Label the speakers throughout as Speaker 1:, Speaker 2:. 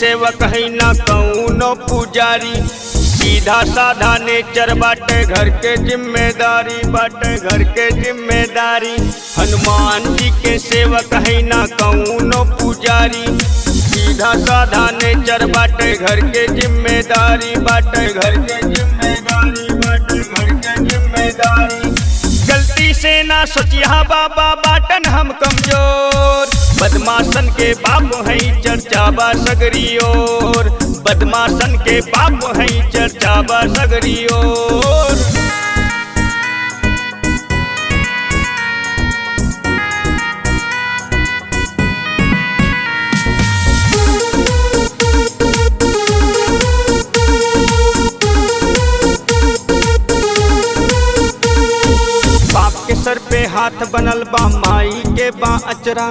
Speaker 1: सेवक है ना कौनो पुजारी, सीधा साधा नेचर बाटे घर के जिम्मेदारी, बाटे घर के जिम्मेदारी। हनुमान जी के सेवक है ना कौनो पुजारी, सीधा साधा नेचर बाटे घर के जिम्मेदारी, बाटे घर के जिम्मेदारी, बाटे घर के जिम्मेदारी। गलती से ना सोचिया बाबा बाटन हम कमजोर, बदमाशन के बाप है चर्चा बा सगरी ओर, बदमाशन के बाप है चर्चा बा सगरी ओर। सर पे हाथ बनल बा माई के बा अचरा,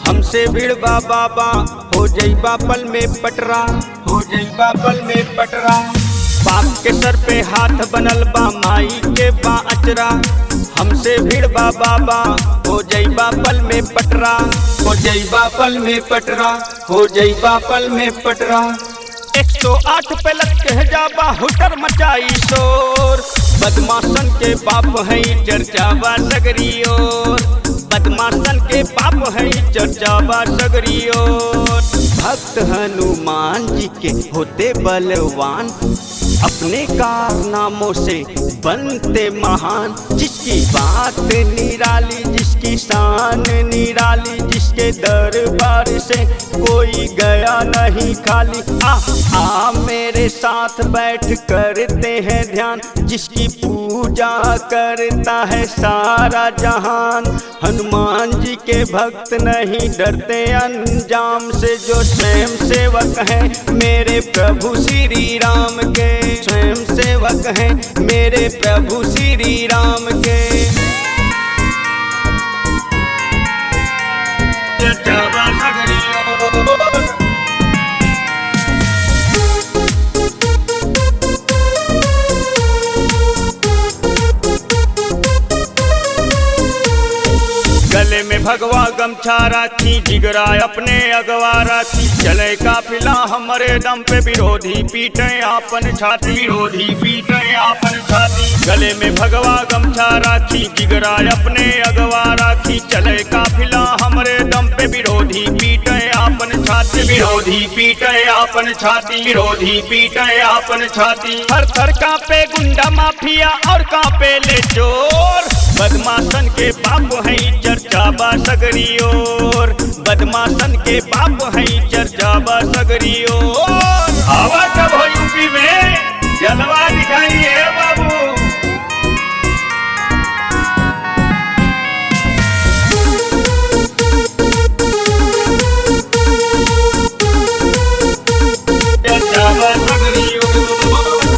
Speaker 1: हमसे भिड़बा बाबा हो जइबा पल में पटरा, हो जइबा पल में पटरा। बाप के सर पे हाथ बनल बा माई के बा अचरा, हमसे भिड़बा बाबा हो जइबा पल में पटरा, हो जइबा पल में पटरा, हो जइबा पल में पटरा। 108 पे लग के जाबा हुटर मचाई शोर, बदमाशन के बाप है चर्चा बा सगरी ओर, बदमाशन के बाप है चर्चा बा सगरी ओर। भक्त हनुमान जी के होते बलवान, अपने कारनामों से बनते महान। जिसकी बात निराली, जिसकी शान निराली, जिसके दरबार से कोई गया नहीं खाली। आ मेरे साथ बैठ करते हैं ध्यान, जिसकी पूजा करता है सारा जहान। हनुमान जी के भक्त नहीं डरते अंजाम से, जो स्वयं सेवक हैं मेरे प्रभु श्री राम के, स्वयं सेवक हैं मेरे प्रभु श्री राम के। गले में भगवा गमछा राखी, जिगरा अपने अगवा राखी। चले काफिला हमारे दम पे, विरोधी पीटे आपन छाती, विरोधी पीटे आपन छाती। गले में भगवा गमछा राखी, जिगरा अपने अगवा राखी। चले काफिला हमारे दम पे, विरोधी पीटे आपन छाती, विरोधी पीटे आपन छाती, विरोधी पीटे आपन छाती। हर थर कांपे गुंडा माफिया और कांपे ले चोर, बदमाशन के बाप है चर्चा बा सगरी ओर, बदमाशन के बाप है चर्चा बा सगरी ओर। आवा कब हो यूपी में जलवा दिखाइए बाबू।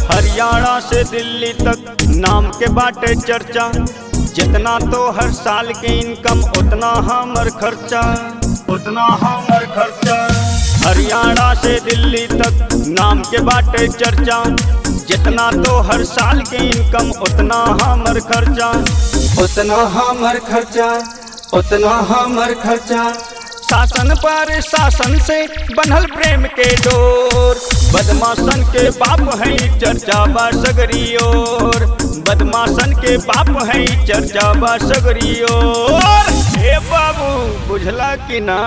Speaker 1: हरियाणा से दिल्ली तक नाम के बाटे चर्चा, जितना तो हर साल के इनकम उतना हमर खर्चा, उतना हमर खर्चा। हरियाणा से दिल्ली तक नाम के बाटे चर्चा, जितना तो हर साल के इनकम उतना हमर खर्चा, उतना हमर खर्चा, उतना हमर खर्चा। शासन पर शासन से बनल प्रेम के डोर, बदमाशन के बाप है चर्चा बा सगरी ओर, बदमाशन के बाप है चर्चा बा सगरी ओर। हे बाबू बुझला कि ना।